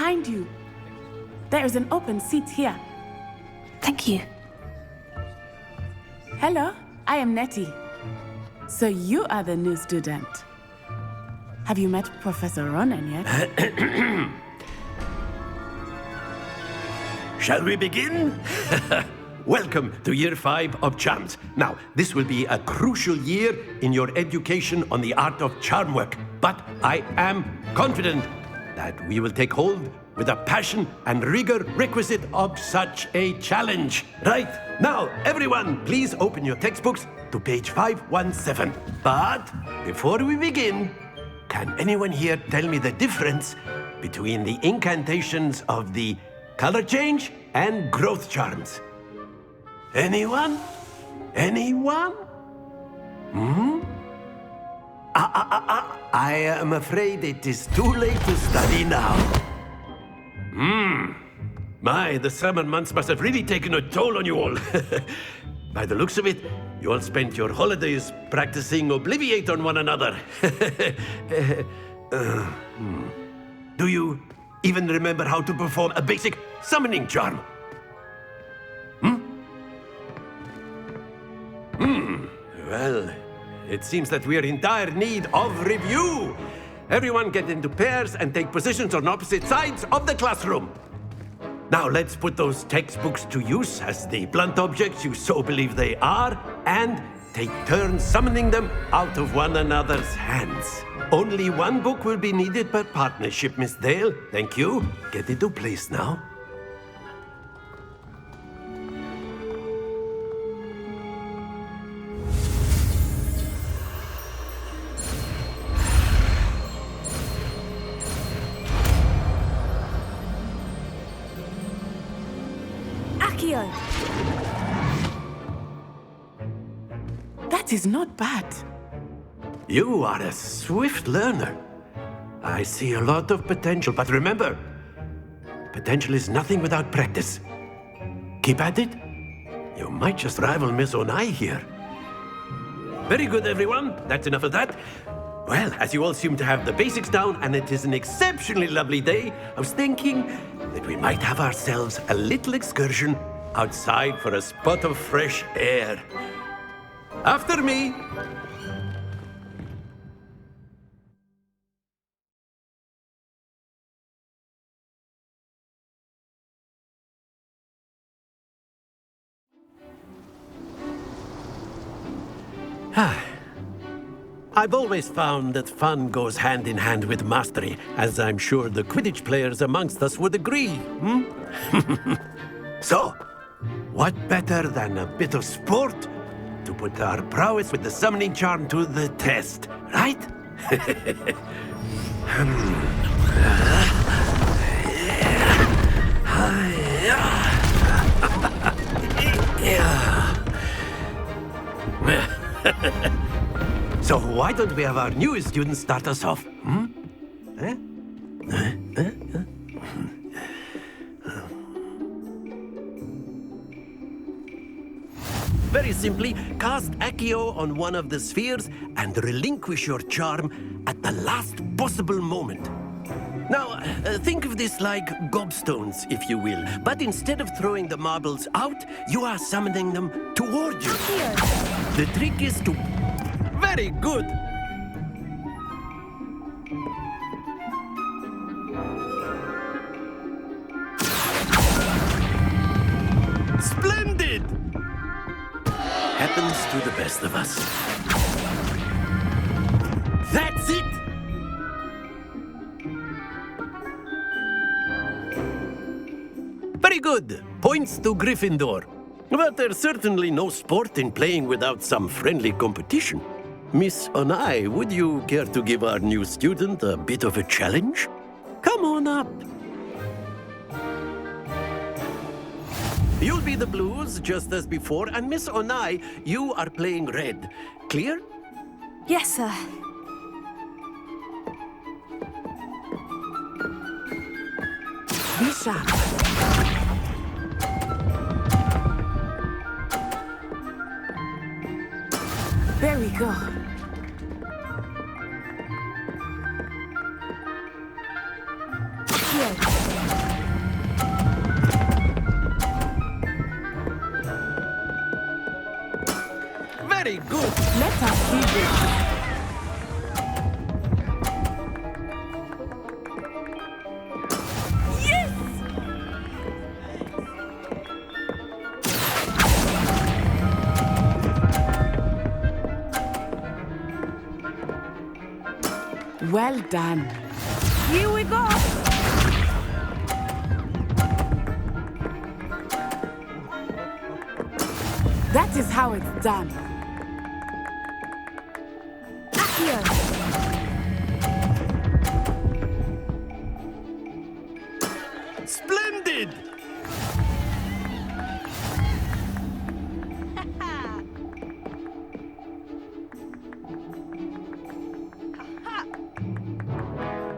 behind you. There is an open seat here. Thank you. Hello, I am Nettie. So you are the new student. Have you met Professor Ronan yet? Shall we begin? Welcome to Year 5 of Charms. Now, this will be a crucial year in your education on the art of charm work. But I am confident that we will take hold with the passion and rigor requisite of such a challenge. Right, now, everyone, please open your textbooks to page 517. But before we begin, can anyone here tell me the difference between the incantations of the color change and growth charms? Anyone? Anyone? I am afraid it is too late to study now. My, the summer months must have really taken a toll on you all. By the looks of it, you all spent your holidays practicing Obliviate on one another. Do you even remember how to perform a basic summoning charm? Well, it seems that we are in dire need of review. Everyone get into pairs and take positions on opposite sides of the classroom. Now let's put those textbooks to use as the blunt objects you so believe they are, and take turns summoning them out of one another's hands. Only one book will be needed per partnership, Miss Dale. Thank you. Get into place now. That is not bad. You are a swift learner. I see a lot of potential, but remember, potential is nothing without practice. Keep at it. You might just rival Miss Onai here. Very good, everyone. That's enough of that. Well, as you all seem to have the basics down, and it is an exceptionally lovely day, I was thinking that we might have ourselves a little excursion outside for a spot of fresh air. After me. I've always found that fun goes hand in hand with mastery, as I'm sure the Quidditch players amongst us would agree. So, what better than a bit of sport to put our prowess with the summoning charm to the test, right? So why don't we have our newest student start us off? Very simply, cast Accio on one of the spheres and relinquish your charm at the last possible moment. Now, think of this like gobstones, if you will. But instead of throwing the marbles out, you are summoning them toward you. The trick is to... Very good! Splendid! Happens to the best of us. That's it! Very good. Points to Gryffindor. But there's certainly no sport in playing without some friendly competition. Miss Onai, would you care to give our new student a bit of a challenge? Come on up. You'll be the blues, just as before, and Miss Onai, you are playing red. Clear? Yes, sir. Be sharp. There we go. Here. Very good. Let us see this. Well done. Here we go. That is how it's done. Accio! Splendid!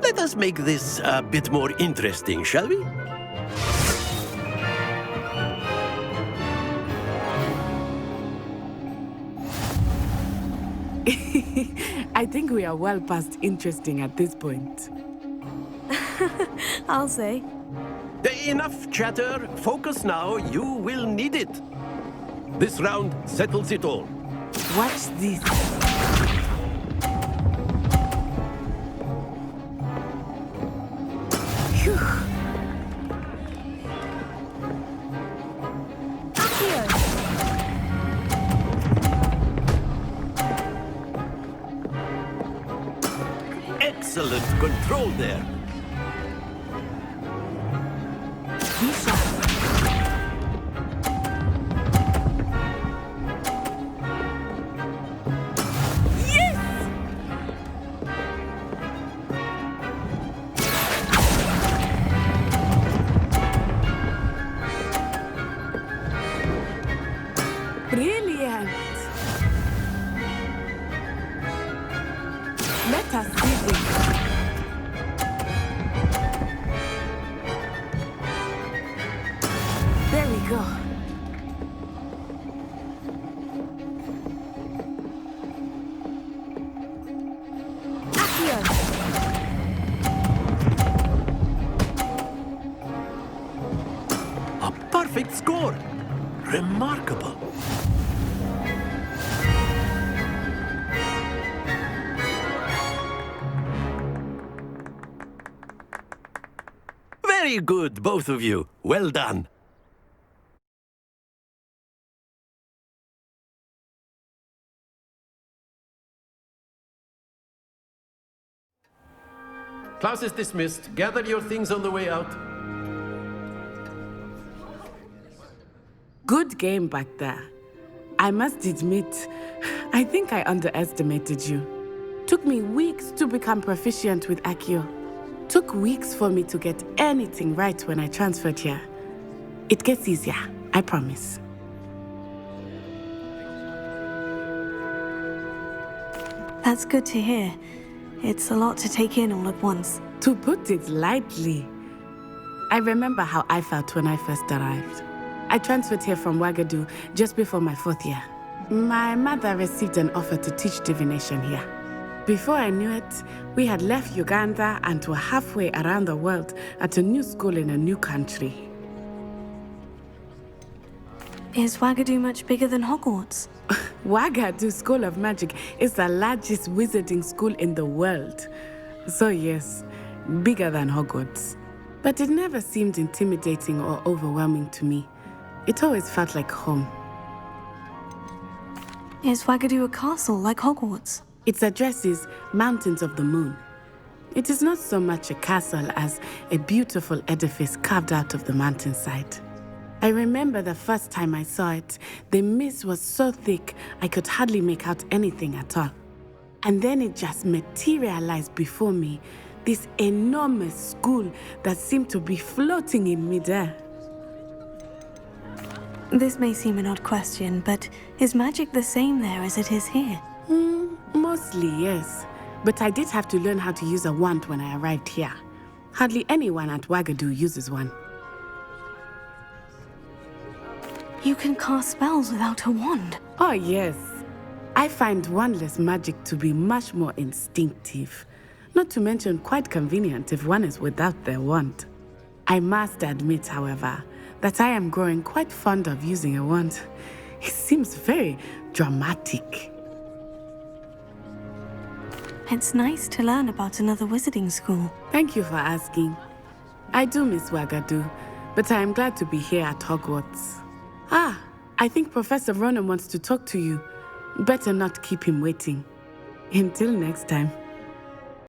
Let us make this a bit more interesting, shall we? I think we are well past interesting at this point. I'll say. Enough chatter. Focus now. You will need it. This round settles it all. Watch this. Phew. Accio! Excellent control there. Be sharp. Brilliant! Let us see this. There we go. Accio! A perfect score. Remarkable. Very good, both of you. Well done. Class is dismissed. Gather your things on the way out. Good game back there. I must admit, I think I underestimated you. Took me weeks to become proficient with Accio. Took weeks for me to get anything right when I transferred here. It gets easier, I promise. That's good to hear. It's a lot to take in all at once. To put it lightly, I remember how I felt when I first arrived. I transferred here from Ouagadougou just before my 4th year. My mother received an offer to teach divination here. Before I knew it, we had left Uganda and were halfway around the world at a new school in a new country. Is Ouagadougou much bigger than Hogwarts? Ouagadougou School of Magic is the largest wizarding school in the world. So yes, bigger than Hogwarts. But it never seemed intimidating or overwhelming to me. It always felt like home. Is Ouagadougou a castle like Hogwarts? Its address is Mountains of the Moon. It is not so much a castle as a beautiful edifice carved out of the mountainside. I remember the first time I saw it, the mist was so thick I could hardly make out anything at all. And then it just materialized before me, this enormous school that seemed to be floating in midair. This may seem an odd question, but is magic the same there as it is here? Mostly, yes. But I did have to learn how to use a wand when I arrived here. Hardly anyone at Ouagadougou uses one. You can cast spells without a wand. Oh, yes. I find wandless magic to be much more instinctive. Not to mention quite convenient if one is without their wand. I must admit, however, that I am growing quite fond of using a wand. He seems very dramatic. It's nice to learn about another wizarding school. Thank you for asking. I do miss Wagadu, but I am glad to be here at Hogwarts. Ah, I think Professor Ronan wants to talk to you. Better not keep him waiting. Until next time.